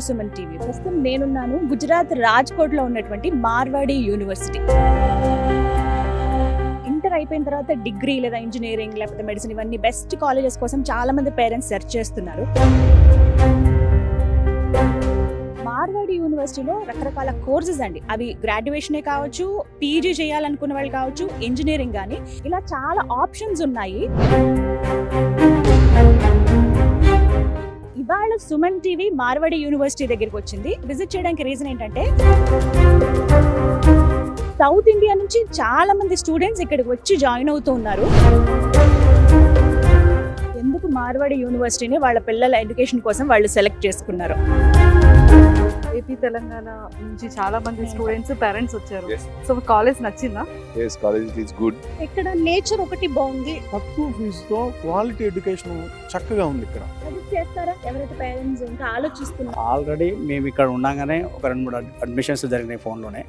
Suman TV ప్రస్తుతం నేనున్నాను గుజరాత్ రాజ్కోట్ లో ఉన్నటువంటి మార్వాడి యూనివర్సిటీ. ఇంటర్ అయిపోయిన తర్వాత డిగ్రీ లేదా ఇంజనీరింగ్ లేకపోతే మెడిసిన్ ఇవన్నీ బెస్ట్ కాలేజెస్ కోసం చాలా మంది పేరెంట్స్ సెర్చ్ చేస్తున్నారు. మార్వాడి యూనివర్సిటీలో రకరకాల కోర్సెస్ అండి, అవి గ్రాడ్యుయేషనే కావచ్చు, పీజీ చేయాలనుకున్న వాళ్ళు కావచ్చు, ఇంజనీరింగ్ కానీ ఇలా చాలా ఆప్షన్స్ ఉన్నాయి. ఇవాళ సుమన్ టీవీ మార్వాడి యూనివర్సిటీ దగ్గరికి వచ్చింది. విజిట్ చేయడానికి రీజన్ ఏంటంటే సౌత్ ఇండియా నుంచి చాలా మంది స్టూడెంట్స్ ఇక్కడికి వచ్చి జాయిన్ అవుతూ ఉన్నారు. ఎందుకు మార్వాడి యూనివర్సిటీని వాళ్ళ పిల్లల ఎడ్యుకేషన్ కోసం వాళ్ళు సెలెక్ట్ చేసుకున్నారు. ఏపీ తెలంగాణ నుంచి చాలా మంది స్టూడెంట్స్ పేరెంట్స్ వచ్చారు. సో కాలేజ్ నచ్చిందా? yes college is good. ఇక్కడ నేచర్ ఒకటి బాగుంది, తక్కువ ఫీజుతో క్వాలిటీ ఎడ్యుకేషన్ చక్కగా ఉంది. ఇక్కడ విజిట్ చేస్తారా ఎవరైతే పేరెంట్స్ ఇంకా ఆలోచిస్తున్నారు? ఆల్రెడీ మేము ఇక్కడ ఉండగానే ఒక 2-3 అడ్మిషన్స్ జరిగినాయి ఫోన్లోనే.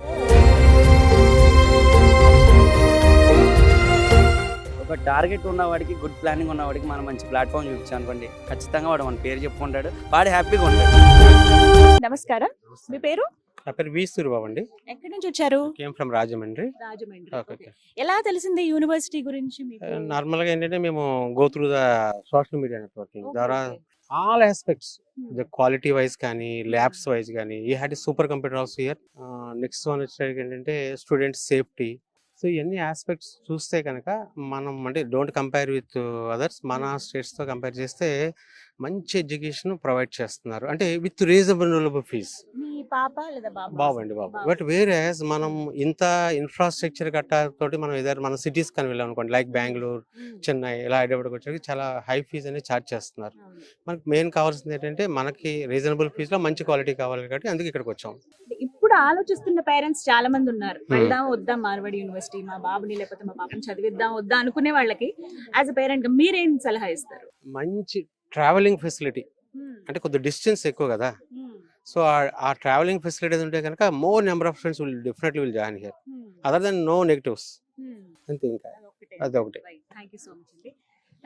ఒక టార్గెట్ ఉన్నవాడికి, గుడ్ ప్లానింగ్ ఉన్నవాడికి మనం మంచి ప్లాట్ఫామ్ చూపించాం అనుకోండి, ఖచ్చితంగా వాడు మన పేరు చెప్పుకుంటాడు, వాడు హ్యాపీగా ఉంటాడు. నమస్కారం, మీ పేరు? నా పేరు వి సూరిబాబు అండి. ఎక్కడి నుంచి వచ్చారు? Came from Rajahmundry. Rajahmundry. Okay. Okay. ఎలా తెలిసింది యూనివర్సిటీ గురించి మీకు? నార్మల్ గా ఏంటంటే మేము go through the social media networking Okay, ద్వారా okay. All aspects the quality wise కానీ ల్యాబ్స్ వైజ్ కానీ ఈ had super computer also here. Next one వచ్చేసరికి ఏంటంటే స్టూడెంట్ సేఫ్టీ. సో ఇవన్నీ ఆస్పెక్ట్స్ చూస్తే కనుక మనం అంటే డోంట్ కంపేర్ విత్ అదర్స్, మన స్టేట్స్తో కంపేర్ చేస్తే మంచి ఎడ్యుకేషన్ ప్రొవైడ్ చేస్తున్నారు, అంటే విత్ రీజనబుల్ ఫీజ్. మీ పాప లేదా బాబు? బాబు అండి, బాబు. బట్ వేరే మనం ఇంత ఇన్ఫ్రాస్ట్రక్చర్ తోటి మనం ఏదైనా మన సిటీస్ కానీ వెళ్ళాం అనుకోండి, లైక్ బెంగళూరు, చెన్నై, ఇలా హైదరాబాద్కి వచ్చేసి చాలా హై ఫీజ్ అనేది ఛార్జ్ చేస్తున్నారు. మనకి మెయిన్ కావాల్సింది ఏంటంటే మనకి రీజనబుల్ ఫీజ్లో మంచి క్వాలిటీ కావాలి కాబట్టి అందుకే ఇక్కడికి వచ్చాం. ఇప్పుడు ఆలోచిస్తున్న పేరెంట్స్ చాలా మంది ఉన్నారు, వెళ్దాం వద్దాం మార్వాడి యూనివర్సిటీ, మా బాబుని లేకపోతే మా పాపని చదివిద్దాం వద్దా అనుకునే వాళ్ళకి యాజ్ అ పేరెంట్ గా మీరేం సలహా ఇస్తారు? మంచి ట్రావెలింగ్ ఫెసిలిటీ, అంటే కొద్ది డిస్టెన్స్ ఎక్కువ కదా, సో ఆ ట్రావెలింగ్ ఫెసిలిటీస్ ఉంటే కనుక more number of friends will definitely will join here, other than no negatives. అంతే, ఇంకా అదొకటి. థ్యాంక్ యూ సో మచ్ అండి.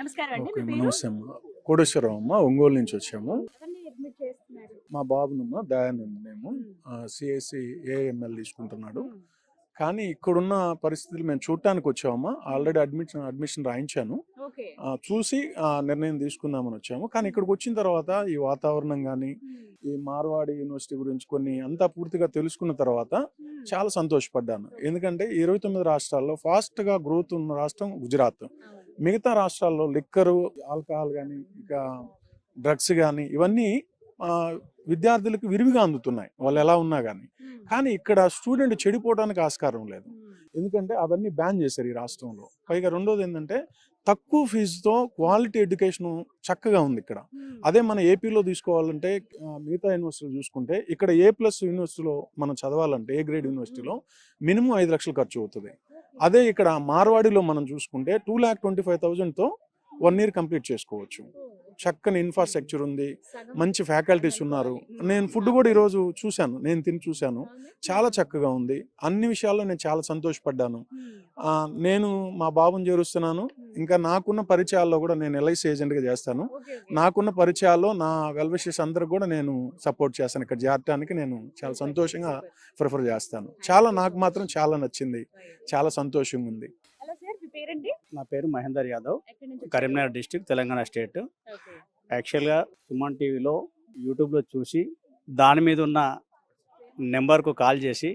నమస్కారం అండి, ఓకే, మీ పేరు? నమస్తే అమ్మ. కోటేశ్వరం అమ్మ, ఒంగోలు నుంచి వచ్చాము. ఎవరిని admit చేస్తున్నారు? మా బాబునమ్మ దయానంద్, మేము సిఎస్సి ఏఎంఎల్ తీసుకుంటున్నాడు. కానీ ఇక్కడున్న పరిస్థితులు మేము చూడటానికి వచ్చామమ్మా. ఆల్రెడీ అడ్మిషన్ రాయించాను, ఓకే. చూసి నిర్ణయం తీసుకుందామని వచ్చాము. కానీ ఇక్కడికి వచ్చిన తర్వాత ఈ వాతావరణం కానీ ఈ మార్వాడి యూనివర్సిటీ గురించి కొన్ని అంతా పూర్తిగా తెలుసుకున్న తర్వాత చాలా సంతోషపడ్డాను. ఎందుకంటే 29 రాష్ట్రాల్లో ఫాస్ట్గా గ్రోత్ ఉన్న రాష్ట్రం గుజరాత్. మిగతా రాష్ట్రాల్లో లిక్కరు, ఆల్కహాల్ కానీ ఇక డ్రగ్స్ కానీ ఇవన్నీ విద్యార్థులకు విరివిగా అందుతున్నాయి, వాళ్ళు ఎలా ఉన్నా కానీ. కానీ ఇక్కడ స్టూడెంట్ చెడిపోవడానికి ఆస్కారం లేదు, ఎందుకంటే అవన్నీ బ్యాన్ చేశారు ఈ రాష్ట్రంలో. పైగా రెండోది ఏంటంటే తక్కువ ఫీజుతో క్వాలిటీ ఎడ్యుకేషన్ చక్కగా ఉంది ఇక్కడ. అదే మన ఏపీలో తీసుకోవాలంటే మిగతా యూనివర్సిటీలు చూసుకుంటే ఇక్కడ A+ యూనివర్సిటీలో మనం చదవాలంటే ఏ గ్రేడ్ యూనివర్సిటీలో మినిమం 5 లక్షలు ఖర్చు అవుతుంది. అదే ఇక్కడ మార్వాడిలో మనం చూసుకుంటే 2,25,000తో 1 year కంప్లీట్ చేసుకోవచ్చు. చక్కని ఇన్ఫ్రాస్ట్రక్చర్ ఉంది, మంచి ఫ్యాకల్టీస్ ఉన్నారు. నేను ఫుడ్ కూడా ఈరోజు చూశాను, నేను తిని చూశాను, చాలా చక్కగా ఉంది. అన్ని విషయాల్లో నేను చాలా సంతోషపడ్డాను. నేను మా బాబుని చేరుస్తున్నాను. ఇంకా నాకున్న పరిచయాల్లో కూడా నేను LIC ఏజెంట్గా చేస్తాను. నాకున్న పరిచయాల్లో నా వెల్ విషెస్ అందరికి కూడా నేను సపోర్ట్ చేస్తాను. ఇక్కడ చేరటానికి నేను చాలా సంతోషంగా ప్రిఫర్ చేస్తాను. నాకు మాత్రం చాలా నచ్చింది, చాలా సంతోషంగా ఉంది. హలో సార్, మీ పేరండి? నా పేరు మహేందర్ యాదవ్, ఎక్కడి నుంచి వచ్చారు? Karimnagar district, Telangana state. Okay. యాక్చువల్గా సుమన్ టీవీలో యూట్యూబ్లో చూసి దాని మీద ఉన్న నెంబర్కు కాల్ చేసి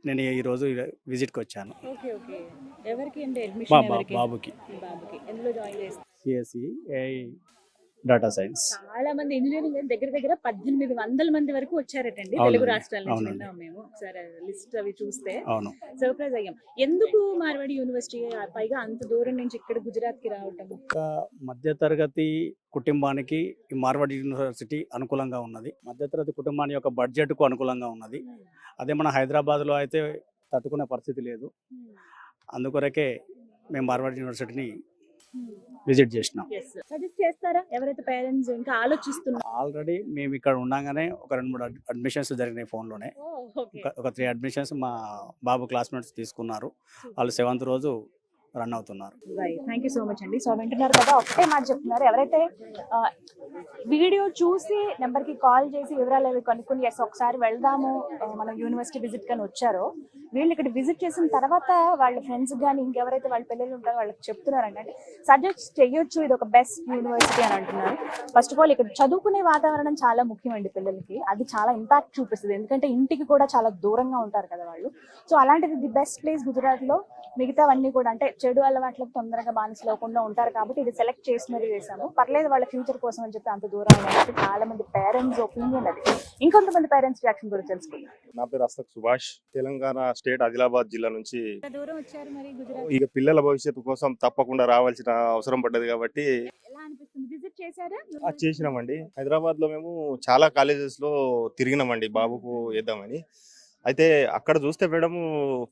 నేను ఈరోజు విజిట్కి వచ్చాను. Okay, okay. ఎవరికి అంటే అడ్మిషన్ ఎవరికి? బాబుకి మీ బాబుకి ఎందులో జాయిన్ చేస్తారు? CSC AI data science. చాలా మంది ఇంజనీరింగ్ దగ్గర 1800 మంది వరకు వచ్చారటండి అవునండి, తెలుగు రాష్ట్రాల నుంచి. అవునండి. విన్నాం మేము, ఒకసారి లిస్ట్ అవి చూస్తే అవును. సర్ప్రైజ్ అయ్యాం. ఎందుకు మార్వాడి యూనివర్సిటీ పైగా అంత దూరం నుంచి ఇక్కడ గుజరాత్ కి రావటం? ఒక మధ్యతరగతి కుటుంబానికి ఈ మార్వాడి యూనివర్సిటీ అనుకూలంగా ఉన్నది. మధ్యతరగతి కుటుంబానికి యొక్క బడ్జెట్కు అనుకూలంగా ఉన్నది. అదే మన హైదరాబాద్లో అయితే తట్టుకునే పరిస్థితి లేదు. అందుకొరకే మేము మార్వాడి యూనివర్సిటీని విజిట్ చేసినాం. సజెస్ట్ చేస్తారా ఎవరైతే పేరెంట్స్ ఇంకా ఆలోచిస్తున్నారు? ఆల్రెడీ మేము ఇక్కడ ఉండగానే ఒక 2-3 అడ్మిషన్స్ జరిగినాయి ఫోన్లోనే. ఒక 3 అడ్మిషన్స్ మా బాబు క్లాస్మేట్స్ తీసుకున్నారు. వాళ్ళు 7th రోజు రన్ అవుతున్నారు. థ్యాంక్ యూ సో మచ్ అండి. సో వింటున్నారు కదా, ఒకటే మాట చెప్తున్నారు. ఎవరైతే వీడియో చూసి నెంబర్కి కాల్ చేసి వివరాలు అవి కనుక్కొని ఎస్ ఒకసారి వెళ్దాము మనం యూనివర్సిటీ విజిట్ కానీ వచ్చారో, వీళ్ళు ఇక్కడ విజిట్ చేసిన తర్వాత వాళ్ళ ఫ్రెండ్స్ కానీ ఇంకెవరైతే వాళ్ళ పిల్లలు ఉంటారో వాళ్ళకి చెప్తున్నారండి, అంటే సజెస్ట్ చేయొచ్చు ఇది ఒక బెస్ట్ యూనివర్సిటీ అని అంటున్నారు. ఫస్ట్ ఆఫ్ ఆల్ ఇక్కడ చదువుకునే వాతావరణం చాలా ముఖ్యమండి పిల్లలకి, అది చాలా ఇంపాక్ట్ చూపిస్తుంది. ఎందుకంటే ఇంటికి కూడా చాలా దూరంగా ఉంటారు కదా వాళ్ళు. సో అలాంటిది ది బెస్ట్ ప్లేస్ గుజరాత్లో. మిగతావన్నీ కూడా అంటే చెడు అలవాట్లకు తొందరగా బానిసలోకుండా ఉంటారు కాబట్టి ఇది సెలెక్ట్ చేసి మరీ వేసాము. పర్లేదు వాళ్ళ ఫ్యూచర్ కోసం అని చెప్పి అంత దూరం అయినట్టు చాలా మంది పేరెంట్స్ ఒపీనియన్ అది. ఇంకొంతమంది పేరెంట్స్ రియాక్షన్ గురించి తెలుసుకుందాం. నా పేరు అస్తక్ సుభాష్, తెలంగాణ స్టేట్ ఆదిలాబాద్ జిల్లా నుంచి. దూరం వచ్చారు మరి గుజరాత్, ఇక పిల్లల భవిష్యత్తు కోసం తప్పకుండా రావాల్సిన అవసరం పడ్డది కాబట్టి ఎలా అనిపిస్తుంది? విజిట్ చేశారా? చేసినామండి. హైదరాబాద్ లో మేము చాలా కాలేజెస్ లో తిరిగినామండి బాబుకు వేద్దామని. అయితే అక్కడ చూస్తే మేడం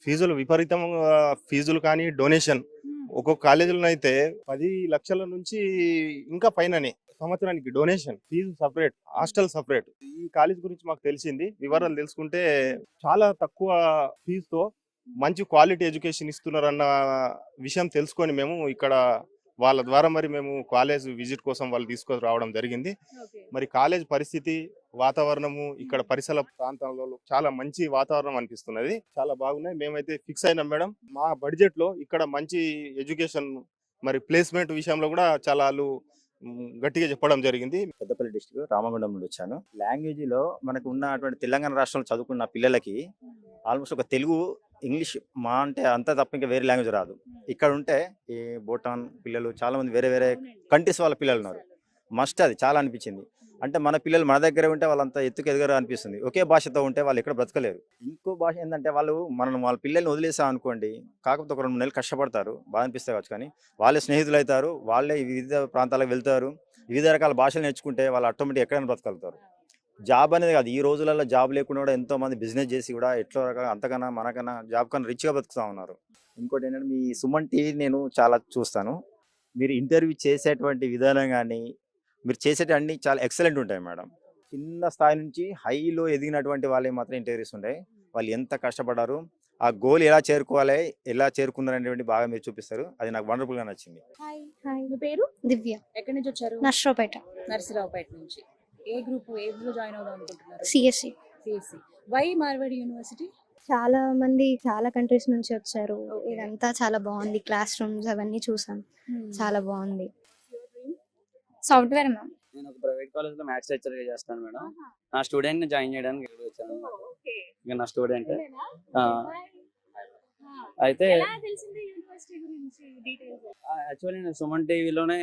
ఫీజులు విపరీతంగా, ఫీజులు కానీ డొనేషన్ ఒక్కొక్క కాలేజీలో అయితే 10 లక్షల నుంచి ఇంకా పైననే సంవత్సరానికి donation, fees separate, hostel separate. ఈ కాలేజ్ గురించి మాకు తెలిసింది, వివరాలు తెలుసుకుంటే చాలా తక్కువ ఫీజుతో మంచి క్వాలిటీ ఎడ్యుకేషన్ ఇస్తున్నారన్న విషయం తెలుసుకొని మేము ఇక్కడ వాళ్ళ ద్వారా మరి మేము కాలేజ్ విజిట్ కోసం వాళ్ళు తీసుకొని రావడం జరిగింది. మరి కాలేజ్ పరిస్థితి, వాతావరణము, ఇక్కడ పరిసర ప్రాంతాల్లో చాలా మంచి వాతావరణం అనిపిస్తున్నది, చాలా బాగున్నాయి. మేమైతే ఫిక్స్ అయినాం మేడం. మా బడ్జెట్ లో ఇక్కడ మంచి ఎడ్యుకేషన్ మరి ప్లేస్మెంట్ విషయంలో కూడా చాలా వాళ్ళు గట్టిగా చెప్పడం జరిగింది. పెద్దపల్లి డిస్ట్రిక్ట్ రామగుండం నుండి వచ్చాను. లాంగ్వేజ్లో మనకు ఉన్నటువంటి తెలంగాణ రాష్ట్రంలో చదువుకున్న పిల్లలకి ఆల్మోస్ట్ ఒక తెలుగు, ఇంగ్లీష్ మా అంటే అంతా తప్ప ఇంకా వేరే లాంగ్వేజ్ రాదు. ఇక్కడ ఉంటే ఈ భూటాన్ పిల్లలు చాలా మంది వేరే వేరే కంట్రీస్ వాళ్ళ పిల్లలు ఉన్నారు. మస్ట్ అది చాలా అనిపించింది. అంటే మన పిల్లలు మన దగ్గర ఉంటే వాళ్ళంతా ఎత్తుకు ఎదుగురు అనిపిస్తుంది. ఒకే భాషతో ఉంటే వాళ్ళు ఎక్కడ బ్రతకలేరు. ఇంకో భాష ఏంటంటే వాళ్ళు వాళ్ళ పిల్లల్ని వదిలేసాం అనుకోండి, కాకపోతే ఒక 2 నెలలు కష్టపడతారు, బాగా అనిపిస్తే కావచ్చు, కానీ వాళ్ళే స్నేహితులు అవుతారు, వాళ్ళే వివిధ ప్రాంతాలకు వెళ్తారు, వివిధ రకాల భాషలు నేర్చుకుంటే వాళ్ళు ఆటోమేటిక్ ఎక్కడైనా బ్రతకగలుగుతారు. జాబ్ అనేది కాదు, ఈ రోజులలో జాబ్ లేకుండా కూడా ఎంతో మంది బిజినెస్ చేసి కూడా ఎట్లా రకాల అంతకన్నా మనకన్నా జాబ్ కన్నా రిచ్గా బతుకుతూ ఉన్నారు. ఇంకోటి ఏంటంటే మీ సుమన్ టీవీ నేను చాలా చూస్తాను. మీరు ఇంటర్వ్యూ చేసేటువంటి విధానం కానీ మీరు చేసేటి అన్ని చాలా ఎక్సలెంట్ ఉంటాయి మేడం. చిన్న స్థాయి నుంచి హైలో ఎదిగినటువంటి వాళ్ళే మాత్రం ఇంటర్వ్యూస్ ఉంటాయి. వాళ్ళు ఎంత కష్టపడ్డారు, ఆ గోల్ ఎలా చేరుకోవాలి, ఎలా చేరుకున్నారు అనేటువంటి బాగా మీరు చూపిస్తారు. అది నాకు వండర్ఫుల్గా నచ్చింది. హాయ్, మీ పేరు? దివ్య. ఎక్కడి నుంచి వచ్చారు? నర్సరావుపేట. నర్సరావుపేట నుంచి. ఏ గ్రూప్, ఏ గ్రూప్ జాయిన్ అవుదాం అనుకుంటున్నారు? CSC. CSC. Why Marwadi university? చాలా మంది చాలా కంట్రీస్ నుంచి వచ్చారు. ఇదంతా చాలా బాగుంది, క్లాస్ రూమ్స్ అవన్నీ చూసాం, చాలా బాగుంది. Software ma'am. నేను ఒక ప్రైవేట్ కాలేజ్ లో మ్యాథ్స్ లెక్చర్ గా చేస్తాను మేడం. నా స్టూడెంట్ ని జాయిన్ చేయడానికి ఇక్కడ వచ్చాను. ఇక నా స్టూడెంట్ అయితే యాక్చువల్లీ నేను సుమన్ టీవీలోనే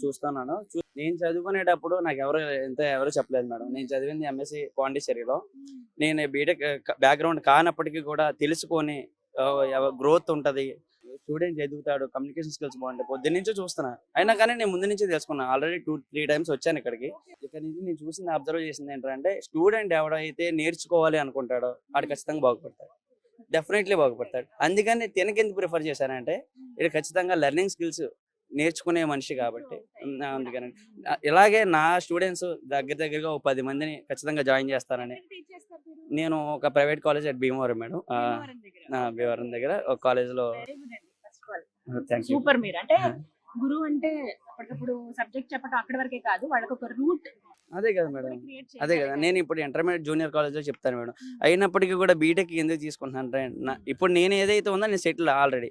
చూస్తున్నాను. నేను చదువుకునేటప్పుడు నాకు ఎవరు చెప్పలేదు మేడం. నేను చదివింది ఎంఎస్సి పాండిచ్చేరిలో. నేను బీటెక్ బ్యాక్గ్రౌండ్ కానప్పటికీ కూడా తెలుసుకొని గ్రోత్ ఉంటది, స్టూడెంట్ ఎదుగుతాడు, కమ్యూనికేషన్ స్కిల్స్ బాగుంటాయి, పొద్దున్న నుంచి చూస్తున్నా. అయినా కానీ నేను ముందు నుంచి తెలుసుకున్నాను. ఆల్రెడీ 2-3 టైమ్స్ వచ్చాను ఇక్కడికి. ఇక్కడ నుంచి నేను చూసింది, అబ్జర్వ్ చేసింది ఏంటంటే, స్టూడెంట్ ఎవడైతే నేర్చుకోవాలి అనుకుంటాడో వాడు ఖచ్చితంగా బాగుపడతాడు, డెఫినెట్లీ బాగుపడతాడు. అందుకని తినకెందుకు ప్రిఫర్ చేశానంటే, ఇది ఖచ్చితంగా లెర్నింగ్ స్కిల్స్ నేర్చుకునే మనిషి కాబట్టి. అందుకని ఇలాగే నా స్టూడెంట్స్ దగ్గరగా ఒక 10 మందిని ఖచ్చితంగా జాయిన్ చేస్తానని. నేను ఒక private college at Bhimavaram madam, Bhimavaram దగ్గర ఒక కాలేజ్ లో. సూపర్. మీరు అంటే గురువు అంటే అప్పటికప్పుడు సబ్జెక్ట్ చెప్పడం అక్కడి వరకే కాదు, వాళ్ళకి ఒక రూట్. అదే కదా మేడం, అదే కదా. నేను ఇప్పుడు ఇంటర్మీడియట్ జూనియర్ కాలేజ్ లో చెప్తాను మేడం. అయినప్పటికీ కూడా బీటెక్ ఎందుకు తీసుకుంటున్నాను, ఇప్పుడు నేను ఏదైతే ఉందో నేను సెటిల్ ఆల్రెడీ,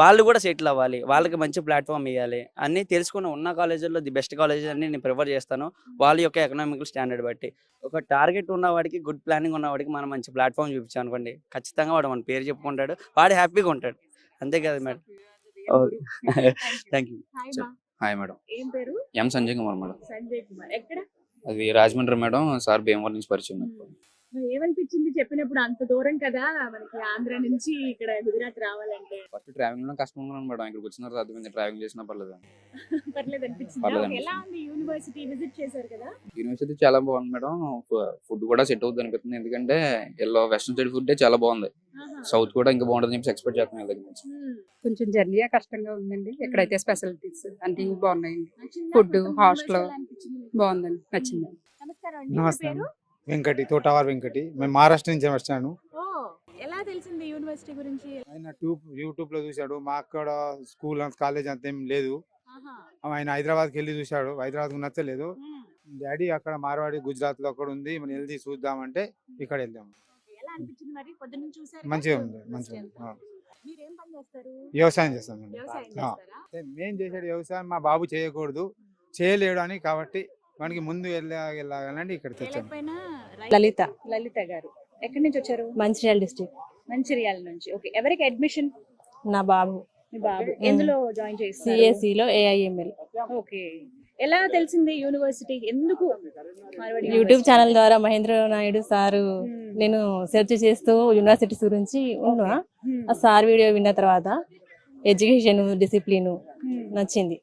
వాళ్ళు కూడా సెటిల్ అవ్వాలి, వాళ్ళకి మంచి ప్లాట్ఫామ్ ఇవ్వాలి అన్నీ తెలుసుకుని ఉన్న కాలేజీల్లో ది బెస్ట్ కాలేజెస్ అన్ని నేను ప్రిఫర్ చేస్తాను వాళ్ళ యొక్క ఎకనామికల్ స్టాండర్డ్ బట్టి. ఒక టార్గెట్ ఉన్నవాడికి, గుడ్ ప్లానింగ్ ఉన్నవాడికి మనం మంచి ప్లాట్ఫామ్ చూపించాం అనుకోండి, ఖచ్చితంగా వాడు మన పేరు చెప్పుకుంటాడు, వాడు హ్యాపీగా ఉంటాడు. అంతే కదా madam. Thank you. Hi madam. ఏం పేరు? ఎం సంజయ్ కుమార్ మేడం. సంజయ్ కుమార్. ఎక్కడ? అది రాజమండ్రి మేడం. సార్ భీమవరం నుంచి పరిచయం. ఏమనిపించింది చెప్పినప్పుడు? అంత దూరం కదా మనకి, ఆంధ్ర నుంచి ఇక్కడ గుజరాత్ రావాలంటే. ఫస్ట్ ట్రావెలింగ్ లో కష్టం ఉన్నాను మేడం. ఇక్కడికి వచ్చిన తర్వాత అర్థమైంది ట్రావెలింగ్ చేసినా పర్లేదు. పర్లేదు అనిపించింది. ఎలా ఉంది యూనివర్సిటీ? విజిట్ చేశారు కదా. యూనివర్సిటీ చాలా బాగుంది మేడం. ఫుడ్ కూడా సెట్ అవుతుంది అనిపిస్తుంది, ఎందుకంటే ఎల్లో వెస్ట్రన్ సైడ్ ఫుడ్ చాలా బాగుంది. సౌత్ కూడా ఇంకా బాగుంటుంది చెప్పి ఎక్స్పెక్ట్ చేస్తున్నాం దగ్గర నుంచి. కొంచెం జర్నీ కష్టంగా ఉందండి. ఎక్కడైతే స్పెషాలిటీస్ అన్ని బాగున్నాయండి. ఫుడ్, హాస్టల్ బాగుందండి, నచ్చింది. నమస్తే. వెంకటి, తోటవార్ వెంకటి. మేము మహారాష్ట్ర నుంచి వచ్చాను. ఎలా తెలిసింది యూనివర్సిటీ యూనివర్సిటీ గురించి? ఆయన యూట్యూబ్ లో చూశాడు. మా అక్కడ స్కూల్ కాలేజ్ అంత ఏం లేదు. ఆహా. ఆయన హైదరాబాద్కి వెళ్ళి చూశాడు. హైదరాబాద్ నచ్చలేదు. డాడీ అక్కడ మార్వాడి గుజరాత్ లో అక్కడ ఉంది, మనం వెళ్ళి చూద్దామంటే ఇక్కడ వెళ్ళాము. ఎలా అనిపించింది మరి? పొద్దున్న చూసారు? మంచిగా ఉంది, మంచిగా ఉంది. మీరేం పని చేస్తారు? వ్యవసాయం చేస్తాం మేము. వ్యవసాయం ఆ. చేస్తారా? మేము చేసేది వ్యవసాయం. మా బాబు చేయకూడదు, చేయలేడు అని, కాబట్టి మనకి ముందు వెళ్ళాలంటే ఇక్కడ తెచ్చాము. ఎలాగైనా లలిత, లలిత గారు ఎక్కడి నుంచి వచ్చారు? మంచిర్యాల డిస్ట్రిక్ట్. మంచిర్యాల నుంచి. ఓకే, ఎవరికి అడ్మిషన్? నా బాబు మీ బాబు ఎందులో జాయిన్ చేస్తారు? సిఎస్సిలో AIML. ఓకే, ఎలా తెలిసింది యూనివర్సిటీ? ఎందుకు మార్వాడి యూట్యూబ్ యూనివర్సిటీ? ఛానల్ ద్వారా మహేంద్ర నాయుడు సారు నేను సెర్చ్ చేస్తూ యూనివర్సిటీస్ గురించి ఉన్నా. ఆ సార్ వీడియో విన్న తర్వాత ఎడ్యుకేషన్ డిసిప్లిన్ నచ్చింది.